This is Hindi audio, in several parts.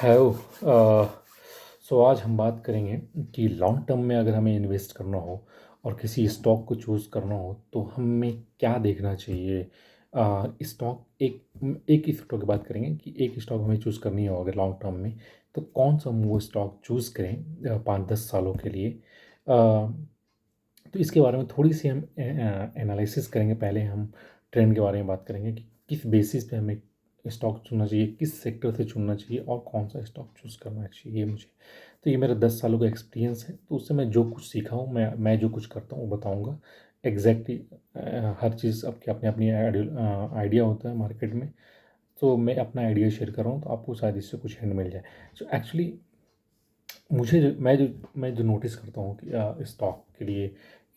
हेलो। सो आज हम बात करेंगे कि लॉन्ग टर्म में अगर हमें इन्वेस्ट करना हो और किसी स्टॉक को चूज़ करना हो तो हमें क्या देखना चाहिए। स्टॉक एक ही स्टॉक की बात करेंगे कि एक स्टॉक हमें चूज़ करनी हो अगर लॉन्ग टर्म में, तो कौन सा हम वो स्टॉक चूज़ करें 5-10 सालों के लिए। तो इसके बारे में थोड़ी सी हम एनालिसिस करेंगे। पहले हम ट्रेंड के बारे में बात करेंगे कि किस बेसिस पे हमें स्टॉक चुनना चाहिए, किस सेक्टर से चुनना चाहिए और कौन सा स्टॉक चूज़ करना चाहिए मुझे। तो ये मेरा 10 सालों का एक्सपीरियंस है, तो उससे मैं जो कुछ सीखा हूँ, मैं जो कुछ करता हूँ वो बताऊँगा। एग्जैक्टली हर चीज़ आपकी अपनी अपनी आइडिया होता है मार्केट में। तो मैं अपना आइडिया शेयर कर रहा हूँ, तो आपको शायद इससे कुछ हिंट मिल जाए। सो एक्चुअली मुझे जो नोटिस करता हूँ कि स्टॉक के लिए,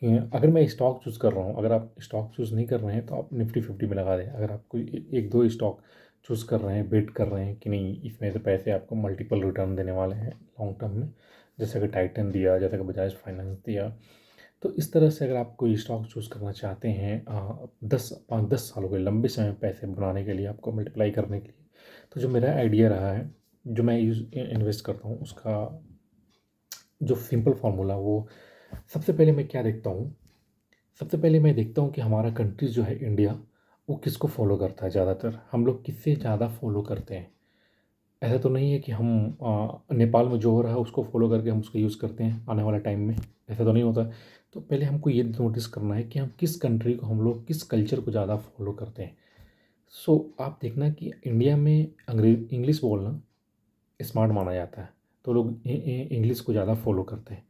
अगर मैं स्टॉक चूज़ कर रहा हूँ, अगर आप स्टॉक चूज़ नहीं कर रहे हैं तो आप निफ्टी 50 में लगा दें। अगर आप कोई एक दो स्टॉक चूज़ कर रहे हैं, बेट कर रहे हैं कि नहीं इसमें से पैसे आपको मल्टीपल रिटर्न देने वाले हैं लॉन्ग टर्म में, जैसे कि टाइटन दिया, जैसे कि बजाज फाइनेंस दिया। तो इस तरह से अगर आप कोई स्टॉक चूज़ करना चाहते हैं 5-10 सालों के लंबे समय में पैसे बनाने के लिए, आपको मल्टीप्लाई करने के लिए, तो जो मेरा आइडिया रहा है, जो मैं यूज़ इन्वेस्ट करता हूँ, उसका जो सिंपल फार्मूला वो, सबसे पहले मैं क्या देखता हूँ, सबसे पहले मैं देखता हूँ कि हमारा कंट्री जो है इंडिया, वो किसको फॉलो करता है। ज़्यादातर हम लोग किससे ज़्यादा फॉलो करते हैं। ऐसा तो नहीं है कि हम नेपाल में जो हो रहा है उसको फॉलो करके हम उसको यूज़ करते हैं आने वाले टाइम में, ऐसा तो नहीं होता। तो पहले हमको ये नोटिस करना है कि हम किस कंट्री को, हम लोग किस कल्चर को ज़्यादा फॉलो करते हैं। सो आप देखना कि इंडिया में अंग्रेज इंग्लिश बोलना स्मार्ट माना जाता है, तो लोग इंग्लिश को ज़्यादा फॉलो करते हैं।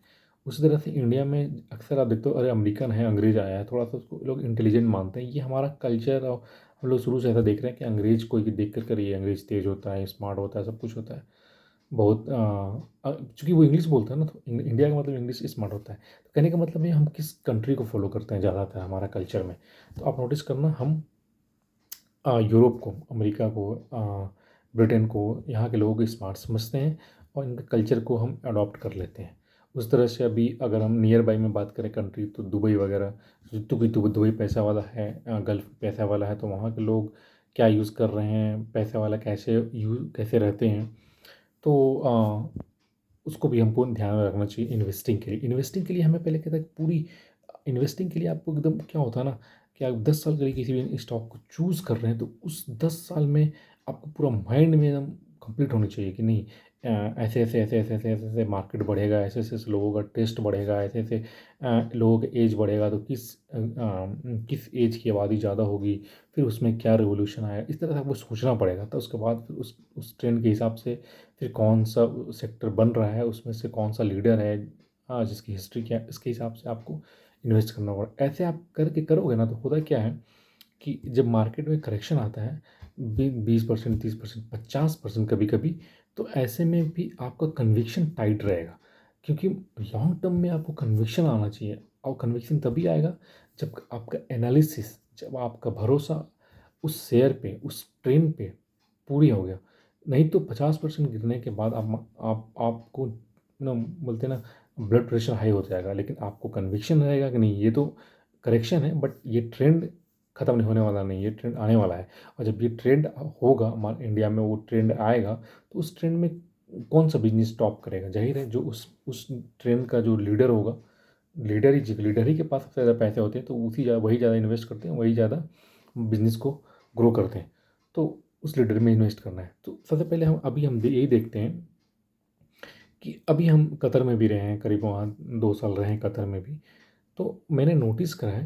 उसी तरह से इंडिया में अक्सर आप देखते हो, अरे अमेरिकन है, अंग्रेज आया है, थोड़ा सा उसको लोग इंटेलिजेंट मानते हैं। ये हमारा कल्चर, और हम लोग शुरू से ऐसा देख रहे हैं कि अंग्रेज कोई देख कर ये अंग्रेज तेज होता है, स्मार्ट होता है, सब कुछ होता है। बहुत चूंकि वो इंग्लिश बोलता है ना, तो इंडिया का मतलब इंग्लिश स्मार्ट होता है। तो कहने का मतलब है हम किस कंट्री को फॉलो करते हैं ज़्यादातर हमारा कल्चर में। तो आप नोटिस करना, हम यूरोप को, अमेरिका को, ब्रिटेन को, यहाँ के लोग स्मार्ट समझते हैं और इनके कल्चर को हम अडॉप्ट कर लेते हैं। उस तरह से अभी अगर हम नियर बाई में बात करें कंट्री, तो दुबई वगैरह, क्योंकि दुबई पैसा वाला है, गल्फ पैसा वाला है, तो वहाँ के लोग क्या यूज़ कर रहे हैं, पैसा वाला कैसे रहते हैं। तो उसको भी हमको ध्यान में रखना चाहिए। इन्वेस्टिंग के लिए हमें पहले कहता है कि पूरी इन्वेस्टिंग के लिए आपको एकदम क्या होता है ना, कि आप 10 साल के लिए किसी भी स्टॉक को चूज़ कर रहे हैं, तो उस 10 साल में आपको पूरा माइंड में एकदम कंप्लीट होनी चाहिए कि नहीं, ऐसे मार्केट बढ़ेगा, ऐसे लोगों का टेस्ट बढ़ेगा, ऐसे लोगों का एज बढ़ेगा, तो किस एज की आबादी ज़्यादा होगी, फिर उसमें क्या रिवोल्यूशन आया, इस तरह से आपको सोचना पड़ेगा। तो उसके बाद फिर उस ट्रेंड के हिसाब से फिर कौन सा सेक्टर बन रहा है, उसमें से कौन सा लीडर है, जिसकी हिस्ट्री क्या है, इसके हिसाब से आपको इन्वेस्ट करना पड़ा। ऐसे आप करके करोगे ना, तो होता क्या है कि जब मार्केट में करेक्शन आता है 20%, 30%, 50% कभी कभी, तो ऐसे में भी आपका कन्विक्शन टाइट रहेगा। क्योंकि लॉन्ग टर्म में आपको कन्विक्शन आना चाहिए, और कन्विक्शन तभी आएगा जब आपका एनालिसिस, जब आपका भरोसा उस शेयर पे, उस ट्रेंड पे पूरी हो गया। नहीं तो 50% गिरने के बाद आपको ना, बोलते हैं ना, ब्लड प्रेशर हाई हो जाएगा। लेकिन आपको कन्विक्शन रहेगा कि नहीं, ये तो करेक्शन है, बट ये ट्रेंड ख़त्म नहीं होने वाला, नहीं, ये ट्रेंड आने वाला है। और जब ये ट्रेंड होगा, हमारे इंडिया में वो ट्रेंड आएगा, तो उस ट्रेंड में कौन सा बिजनेस टॉप करेगा। जाहिर है जो उस ट्रेंड का जो लीडर होगा, लीडर ही के पास सबसे ज़्यादा पैसे होते हैं, तो वही ज़्यादा इन्वेस्ट करते हैं, वही ज़्यादा बिजनेस को ग्रो करते हैं। तो उस लीडर में इन्वेस्ट करना है। तो सबसे पहले हम यही देखते हैं कि अभी हम कतर में भी रहे हैं, करीब वहाँ 2 साल रहे हैं कतर में भी। तो मैंने नोटिस करा है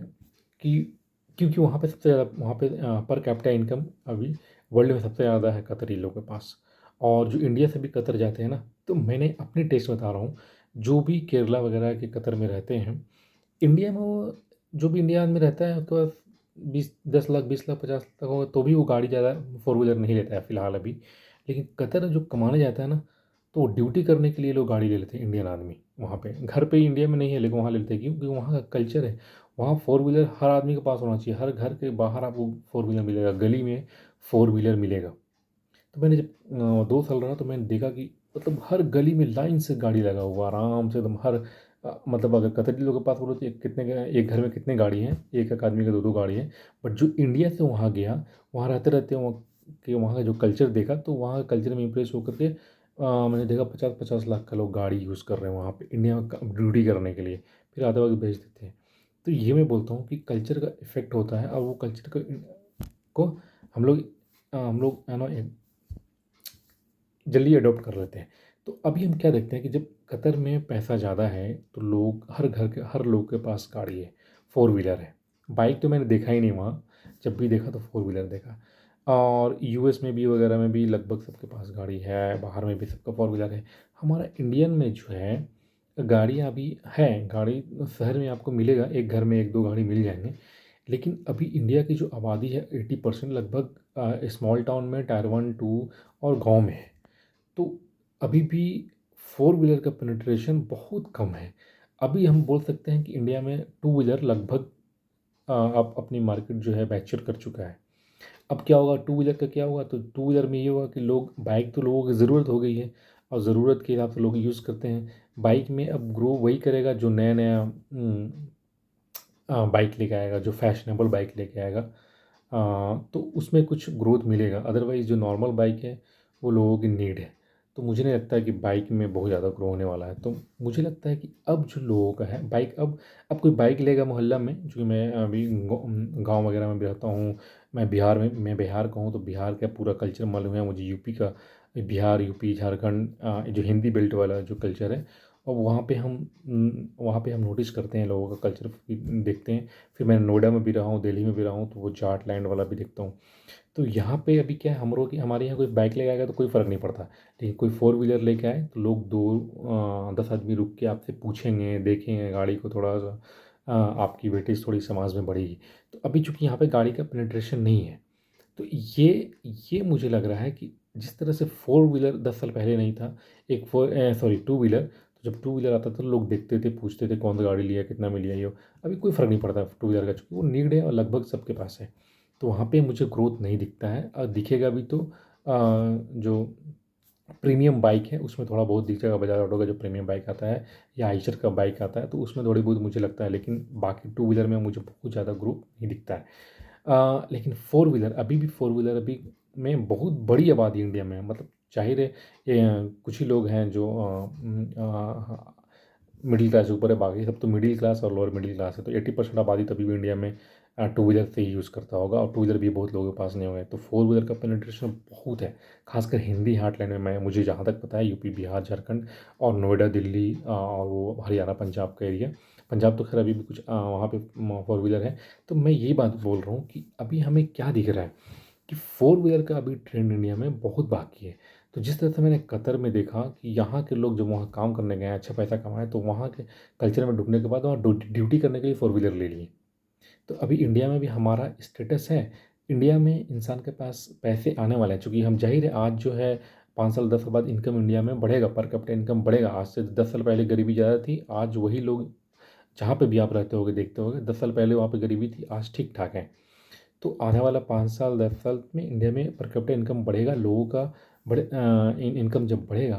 कि क्योंकि वहाँ पे सबसे ज़्यादा, वहाँ पे पर कैपिटा इनकम अभी वर्ल्ड में सबसे ज़्यादा है कतरी लोगों के पास। और जो इंडिया से भी कतर जाते हैं ना, तो मैंने अपनी टेस्ट बता रहा हूँ, जो भी केरला वगैरह के कतर में रहते हैं, इंडिया में वो, जो भी इंडिया में रहता है तो 20-10 लाख, 20 लाख, 50 लाख होगा, तो भी वो गाड़ी ज़्यादा फोर व्हीलर नहीं लेता है फ़िलहाल अभी। लेकिन कतर जो कमाने जाता है ना, तो ड्यूटी करने के लिए लोग गाड़ी ले लेते हैं इंडियन आदमी। वहाँ पे घर पे इंडिया में नहीं है, लेकिन वहाँ ले लेते हैं, क्योंकि वहाँ का कल्चर है। वहाँ फोर व्हीलर हर आदमी के पास होना चाहिए, हर घर के बाहर आपको फोर व्हीलर मिलेगा, गली में फोर व्हीलर मिलेगा। तो मैंने जब 2 साल रहा, तो मैंने देखा कि मतलब हर गली में लाइन से गाड़ी लगा हुआ, आराम से एकदम हर मतलब अगर कतरी लोगों के पास बोलो तो एक घर में कितने गाड़ी हैं, एक आदमी का दो दो गाड़ी है। बट जो इंडिया से वहाँ गया, वहाँ रहते रहते वहाँ का जो कल्चर देखा, तो वहाँ के कल्चर में इम्प्रेस होकर के मैंने देखा 50-50 लाख का लोग गाड़ी यूज़ कर रहे हैं वहाँ पे इंडिया में ड्यूटी करने के लिए, फिर आते वक्त भेज देते हैं। तो ये मैं बोलता हूँ कि कल्चर का इफ़ेक्ट होता है और वो कल्चर को हम लोग है ना जल्दी अडॉप्ट कर लेते हैं। तो अभी हम क्या देखते हैं कि जब कतर में पैसा ज़्यादा है तो लोग हर लोग के पास गाड़ी है, फोर व्हीलर है। बाइक तो मैंने देखा ही नहीं वहाँ, जब भी देखा तो फोर व्हीलर देखा। और यूएस में भी वगैरह में भी लगभग सबके पास गाड़ी है, बाहर में भी सबका फोर व्हीलर है। हमारा इंडियन में जो है गाड़ियाँ अभी हैं, गाड़ी शहर में आपको मिलेगा, एक घर में एक दो गाड़ी मिल जाएंगे। लेकिन अभी इंडिया की जो आबादी है 80% लगभग स्मॉल टाउन में, टायर 1 2 और गांव में है। तो अभी भी फोर व्हीलर का पेनिट्रेशन बहुत कम है। अभी हम बोल सकते हैं कि इंडिया में टू व्हीलर लगभग अब अपनी मार्केट जो है मैच्योर कर चुका है। अब क्या होगा, टू व्हीलर का क्या होगा, तो टू व्हीलर में ये होगा कि लोग, बाइक तो लोगों की ज़रूरत हो गई है और ज़रूरत के हिसाब से लोग यूज़ करते हैं। बाइक में अब ग्रो वही करेगा जो नया नया बाइक लेके आएगा, जो फैशनेबल बाइक लेके आएगा। तो उसमें कुछ ग्रोथ मिलेगा, अदरवाइज़ जो नॉर्मल बाइक है वो लोगों की नीड है। तो मुझे नहीं लगता है कि बाइक में बहुत ज़्यादा ग्रो होने वाला है। तो मुझे लगता है कि अब जो लोगों का है बाइक, अब कोई बाइक लेगा मोहल्ला में, क्योंकि मैं अभी गाँव वगैरह में भी रहता हूँ। मैं बिहार का हूँ, तो बिहार का पूरा कल्चर मालूम है मुझे, यूपी का, बिहार यूपी झारखंड, जो हिंदी बेल्ट वाला जो कल्चर है। और वहाँ पे हम नोटिस करते हैं लोगों का कल्चर देखते हैं। फिर मैं नोएडा में भी रहा हूँ, दिल्ली में भी रहा हूँ, तो वो जाट लैंड वाला भी देखता हूँ। तो यहाँ पे अभी क्या है, हम लोग की हमारे यहाँ कोई बाइक लेके आएगा तो कोई फ़र्क नहीं पड़ता। लेकिन कोई फोर व्हीलर लेके आए तो लोग 10 आदमी रुक के आपसे पूछेंगे, देखेंगे गाड़ी को थोड़ा सा, आपकी वेटेज थोड़ी समाज में बढ़ेगी। तो अभी चूंकि यहाँ पे गाड़ी का पेनिट्रेशन नहीं है, तो ये मुझे लग रहा है कि जिस तरह से फोर व्हीलर 10 साल पहले नहीं था, टू व्हीलर, तो जब टू व्हीलर आता था तो लोग देखते थे, पूछते थे कौन सा गाड़ी लिया, कितना में लिया ये। अभी कोई फ़र्क नहीं पड़ता टू व्हीलर का, चूँकि वो नीड है और लगभग सबके पास है। तो वहाँ पे मुझे ग्रोथ नहीं दिखता है, और दिखेगा भी तो जो प्रीमियम बाइक है उसमें थोड़ा बहुत दिखेगा, बजाज ऑटो का जो प्रीमियम बाइक आता है या आइशर का बाइक आता है तो उसमें थोड़ी बहुत मुझे लगता है। लेकिन बाकी टू व्हीलर में मुझे बहुत ज़्यादा ग्रोथ नहीं दिखता है। लेकिन फोर व्हीलर अभी भी, फोर व्हीलर अभी में बहुत बड़ी आबादी इंडिया में है। मतलब जाहिर है कुछ ही लोग हैं जो मिडिल क्लास से ऊपर है, बाकी सब तो मिडिल क्लास और लोअर मिडिल क्लास है। तो 80% आबादी तभी भी इंडिया में टू व्हीलर से ही यूज़ करता होगा, और टू व्हीलर भी बहुत लोगों के पास नहीं होगा। तो फोर व्हीलर का पेनिट्रेशन बहुत है, खासकर हिंदी हार्टलैंड में। मुझे जहाँ तक पता है यूपी, बिहार, झारखंड और नोएडा, दिल्ली और वो हरियाणा, पंजाब का एरिया। पंजाब तो खैर अभी भी कुछ वहाँ पे फोर व्हीलर है। तो मैं यही बात बोल रहा हूँ कि अभी हमें क्या दिख रहा है कि फोर व्हीलर का अभी ट्रेंड इंडिया में बहुत बाकी है। तो जिस तरह से मैंने कतर में देखा कि यहाँ के लोग जब वहाँ काम करने गए हैं, अच्छा पैसा कमाए, तो वहाँ के कल्चर में ढुकने के बाद वहाँ ड्यूटी करने के लिए फोर व्हीलर ले लिए। तो अभी इंडिया में भी हमारा स्टेटस है, इंडिया में इंसान के पास पैसे आने वाले हैं, चूँकि हम जाहिर है आज जो है 5 साल 10 साल बाद इनकम इंडिया में बढ़ेगा, पर कैपिटा इनकम बढ़ेगा। आज से 10 साल पहले गरीबी ज़्यादा थी, आज वही लोग जहाँ पे भी आप रहते होगे देखते होगे, 10 साल पहले वहाँ पे गरीबी थी, आज ठीक ठाक है। तो आने वाला 5 साल 10 साल में इंडिया में पर कैपिटा इनकम बढ़ेगा, लोगों का इनकम जब बढ़ेगा,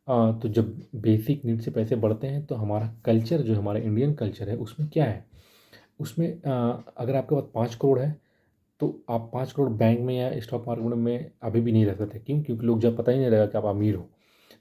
तो जब बेसिक नीड से पैसे बढ़ते हैं तो हमारा कल्चर, जो हमारा इंडियन कल्चर है उसमें क्या है, उसमें अगर आपके पास 5 करोड़ है तो आप 5 करोड़ बैंक में या स्टॉक मार्केट में अभी भी नहीं रख सकते। क्यों? क्योंकि लोग जब पता ही नहीं रहेगा कि आप अमीर हो।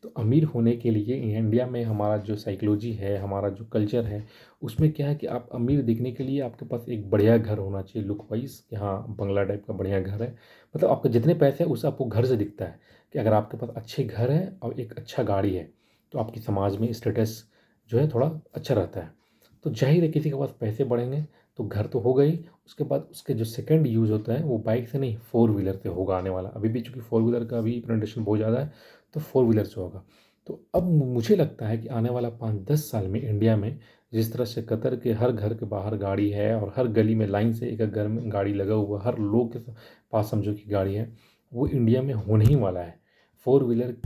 तो अमीर होने के लिए इंडिया में हमारा जो साइकोलॉजी है, हमारा जो कल्चर है, उसमें क्या है कि आप अमीर दिखने के लिए आपके पास एक बढ़िया घर होना चाहिए, लुक वाइज, कि हाँ बंगला टाइप का बढ़िया घर है। मतलब आपके जितने पैसे हैं उससे आपको घर से दिखता है कि अगर आपके पास अच्छे घर है और एक अच्छा गाड़ी है तो आपकी समाज में स्टेटस जो है थोड़ा अच्छा रहता है। तो जाहिर है किसी के पास पैसे बढ़ेंगे तो घर तो होगा ही, उसके बाद उसके जो सेकंड यूज़ होता है वो बाइक से नहीं, फोर व्हीलर से होगा आने वाला। अभी भी चूँकि फोर व्हीलर का अभी पेनिट्रेशन बहुत ज़्यादा है, तो फोर व्हीलर से होगा। तो अब मुझे लगता है कि आने वाला 5-10 साल में इंडिया में जिस तरह से कतर के हर घर के बाहर गाड़ी है और हर गली में लाइन से एक एक घर में गाड़ी लगा हुआ, हर लोग के पास समझो कि गाड़ी है, वो इंडिया में होने ही वाला है। फोर व्हीलर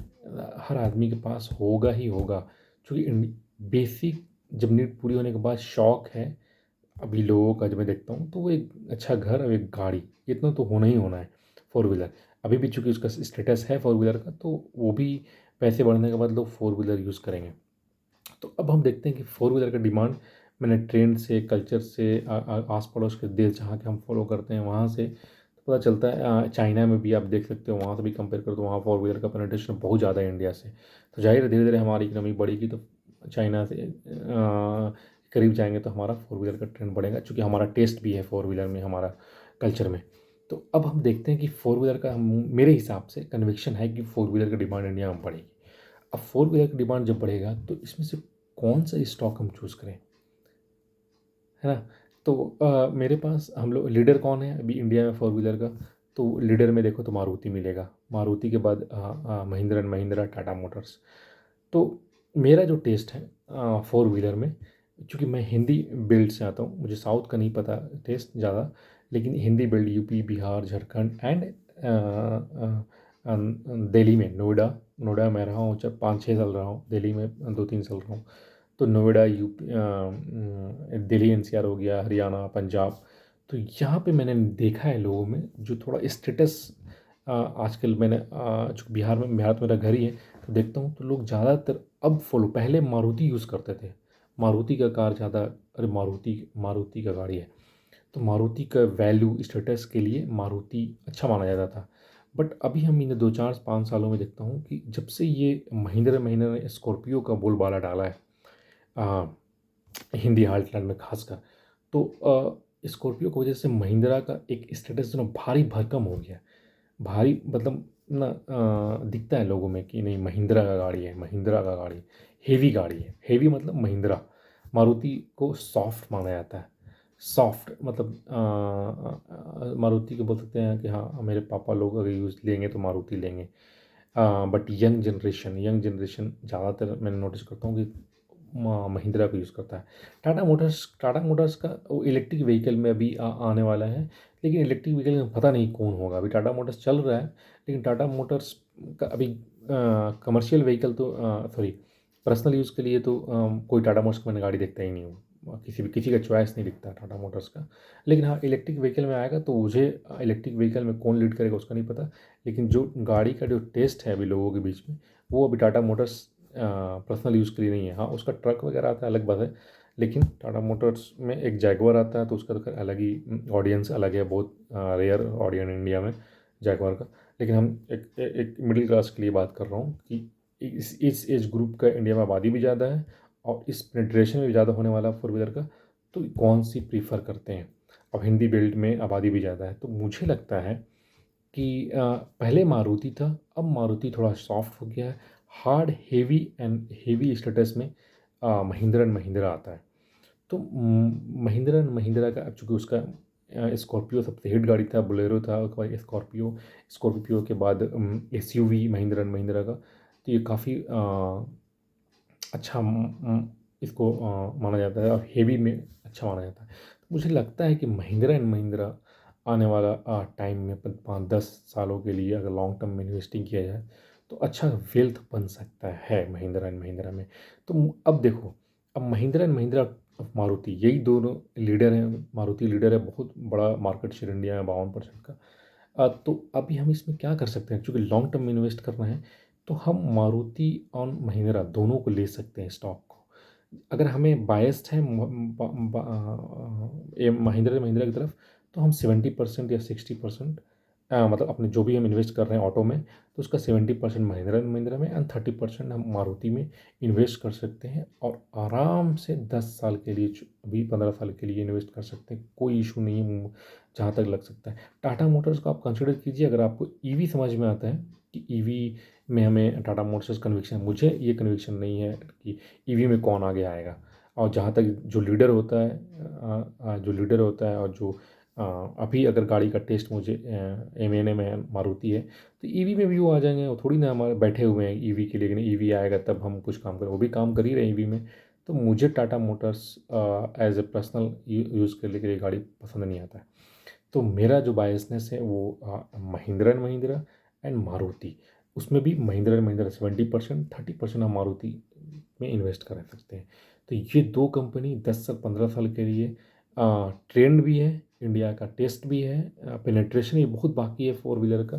हर आदमी के पास होगा ही होगा, क्योंकि बेसिक जब नीड पूरी होने के बाद शौक है अभी लोगों का, जब मैं देखता हूँ तो वो एक अच्छा घर और एक गाड़ी, इतना तो होना ही होना है। फोर व्हीलर अभी भी चूंकि उसका स्टेटस है फोर व्हीलर का, तो वो भी पैसे बढ़ने के बाद लोग फोर व्हीलर यूज़ करेंगे। तो अब हम देखते हैं कि फोर व्हीलर का डिमांड, मैंने ट्रेंड से, कल्चर से, आस पड़ोस के देश जहाँ के हम फॉलो करते हैं वहाँ से पता चलता है। चाइना में भी आप देख सकते हो, वहाँ से भी कंपेयर करो तो वहाँ फोर व्हीलर का पेनिट्रेशन बहुत ज़्यादा है इंडिया से। तो जाहिर है धीरे धीरे हमारी इकनॉमी बढ़ेगी तो चाइना से करीब जाएंगे तो हमारा फोर व्हीलर का ट्रेंड बढ़ेगा, चूँकि हमारा टेस्ट भी है फोर व्हीलर में, हमारा कल्चर में। तो अब हम देखते हैं कि फोर व्हीलर का मेरे हिसाब से कन्विक्शन है कि फोर व्हीलर की डिमांड इंडिया में बढ़ेगी। अब फोर व्हीलर की डिमांड जब बढ़ेगा तो इसमें से कौन सा स्टॉक हम चूज़ करें, है ना। तो मेरे पास हम लोग लीडर कौन है अभी इंडिया में फोर व्हीलर का, तो लीडर में देखो तो मारुति मिलेगा, मारुति के बाद महिंद्रा एंड महिंद्रा, टाटा मोटर्स। तो मेरा जो टेस्ट है फोर व्हीलर में, चूँकि मैं हिंदी बिल्ड से आता हूँ, मुझे साउथ का नहीं पता टेस्ट ज़्यादा, लेकिन Hindi build UP, Bihar, Jharkhand and Delhi में, नोएडा, नोएडा में रहा हूँ, जब 5-6 साल रहा हूँ, दिल्ली में 2-3 साल रहा हूँ। तो नोएडा, यूपी, दिल्ली एनसीआर हो गया, हरियाणा, पंजाब। तो यहाँ पे मैंने देखा है लोगों में जो थोड़ा स्टेटस, आजकल मैंने जो बिहार में, बिहार तो मेरा घर ही है, तो देखता हूँ तो लोग ज़्यादातर अब फॉलो, पहले मारुति यूज़ करते थे, मारुति का कार ज़्यादा, अरे मारुति, मारुति का गाड़ी है, तो मारुति का वैल्यू स्टेटस के लिए मारुति अच्छा माना जाता था। बट अभी हम इन 2-4-5 सालों में देखता हूँ कि जब से ये महिंद्रा महिंद्रा ने स्कॉर्पियो का बोलबाला डाला है हिंदी हार्टलैंड में खासकर, तो स्कॉर्पियो की वजह से महिंद्रा का एक स्टेटस जो भारी भरकम हो गया है। भारी मतलब ना, दिखता है लोगों में कि नहीं महिंद्रा का गाड़ी है, महिंद्रा का गाड़ी, हेवी गाड़ी है, हेवी मतलब महिंद्रा। मारुति को सॉफ्ट माना जाता है, सॉफ्ट मतलब मारुति को बोल सकते हैं कि हाँ मेरे पापा लोग अगर यूज़ लेंगे तो मारुति लेंगे। बट यंग जनरेशन ज़्यादातर मैंने नोटिस करता हूँ कि महिंद्रा को यूज़ करता है। टाटा मोटर्स का वो इलेक्ट्रिक व्हीकल में अभी आने वाला है, लेकिन इलेक्ट्रिक व्हीकल में पता नहीं कौन होगा। अभी टाटा मोटर्स चल रहा है, लेकिन टाटा मोटर्स का अभी कमर्शियल व्हीकल तो सॉरी पर्सनल यूज़ के लिए तो कोई टाटा मोटर्स की मैंने गाड़ी देखता ही नहीं हूँ, किसी का चॉइस नहीं दिखता टाटा मोटर्स का। लेकिन हाँ इलेक्ट्रिक व्हीकल में आएगा तो मुझे इलेक्ट्रिक व्हीकल में कौन लीड करेगा उसका नहीं पता, लेकिन जो गाड़ी का जो टेस्ट है अभी लोगों के बीच में, वो अभी टाटा मोटर्स पर्सनल यूज़ के लिए नहीं है। हाँ उसका ट्रक वगैरह आता है, अलग बात है, लेकिन टाटा मोटर्स में एक जैगवार आता है तो उसका तो अलग ही ऑडियंस अलग है, बहुत रेयर ऑडियंस इंडिया में जैगवार का। लेकिन हम एक मिडिल क्लास के लिए बात कर रहा हूँ कि इस एज ग्रुप का इंडिया में आबादी भी ज़्यादा है और इस पेनिट्रेशन भी ज़्यादा होने वाला फोर व्हीलर का, तो कौन सी प्रीफर करते हैं। अब हिंदी बेल्ट में आबादी भी ज़्यादा है, तो मुझे लगता है कि पहले मारुति था, अब मारुति थोड़ा सॉफ्ट हो गया है, hard heavy and heavy status में महिंद्रा एंड महिंद्रा आता है। तो महिंद्रा एंड महिंद्रा का, अब चूँकि उसका स्कॉर्पियो सबसे हिट गाड़ी था, बोलेरो था, उसके बाद स्कॉर्पियो, स्कॉर्पियो के बाद एसयूवी महिंद्रा एंड महिंद्रा का, तो ये काफ़ी अच्छा इसको माना जाता है और हेवी में अच्छा माना जाता है। तो मुझे लगता है कि महिंद्रा एंड महिंद्रा आने वाला टाइम में 5-10 सालों के लिए अगर लॉन्ग टर्म में इन्वेस्टिंग किया जाए तो अच्छा वेल्थ बन सकता है महिंद्रा एंड महिंद्रा में। तो अब देखो, अब महिंद्रा एंड महिंद्रा और मारुति यही दोनों लीडर हैं। मारुति लीडर है, बहुत बड़ा मार्केट शेयर इंडिया में 52% का। तो अभी हम इसमें क्या कर सकते हैं, चूँकि लॉन्ग टर्म में इन्वेस्ट करना है तो हम मारुति और महिंद्रा दोनों को ले सकते हैं स्टॉक को। अगर हमें बायस्ड है ये महिंद्रा महिंद्रा की तरफ, तो हम 70% या 60%, मतलब अपने जो भी हम इन्वेस्ट कर रहे हैं ऑटो में, तो उसका 70% महिंद्रा एंड महिंद्रा में एंड 30% हम मारुति में इन्वेस्ट कर सकते हैं और आराम से 10 साल के लिए, अभी 15 साल के लिए इन्वेस्ट कर सकते हैं, कोई इशू नहीं है जहाँ तक लग सकता है। टाटा मोटर्स को आप कंसिडर कीजिए, अगर आपको ईवी समझ में आता है कि ईवी में हमें टाटा मोटर्स कन्विक्शन, मुझे ये कन्विक्शन नहीं है कि ईवी में कौन आगे आएगा। और जहाँ तक जो लीडर होता है, जो लीडर होता है और जो अभी अगर गाड़ी का टेस्ट मुझे एम में मारुति है, तो ईवी में भी वो आ जाएंगे, वो थोड़ी ना हमारे बैठे हुए हैं ईवी के लिए, लेकिन ईवी आएगा तब हम कुछ काम करें, वो भी काम कर ही रहे हैं ईवी में। तो मुझे Tata Motors as a personal use के लिए गाड़ी पसंद नहीं आता है। तो मेरा जो बायसनेस है वो महिंद्रा एंड महिंद्रा एंड मारुति, उसमें भी महिंद्रा एंड महिंद्रा 70%, 30% हम मारुति में इन्वेस्ट कर सकते हैं। तो ये दो कंपनी 10 साल 15 साल के लिए ट्रेंड भी है, इंडिया का टेस्ट भी है, पेनिट्रेशन भी बहुत बाकी है फोर व्हीलर का।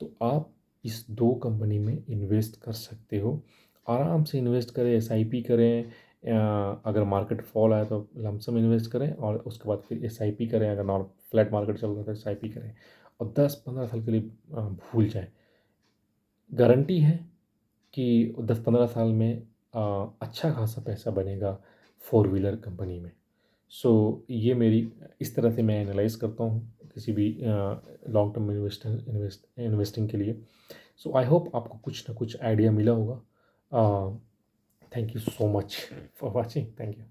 तो आप इस दो कंपनी में इन्वेस्ट कर सकते हो, आराम से इन्वेस्ट करें, एसआईपी करें, अगर मार्केट फॉल आए तो लमसम इन्वेस्ट करें और उसके बाद फिर एसआईपी करें, अगर नॉर्म फ्लैट मार्केट चल रहा है तो एसआईपी करें और 10-15 साल के लिए भूल जाएँ। गारंटी है कि 10-15 साल में अच्छा खासा पैसा बनेगा फोर व्हीलर कंपनी में। सो ये मेरी इस तरह से मैं एनालाइज़ करता हूँ किसी भी लॉन्ग टर्म इन्वेस्टिंग के लिए। सो आई होप आपको कुछ ना कुछ आइडिया मिला होगा। Thank you so much for watching. Thank you.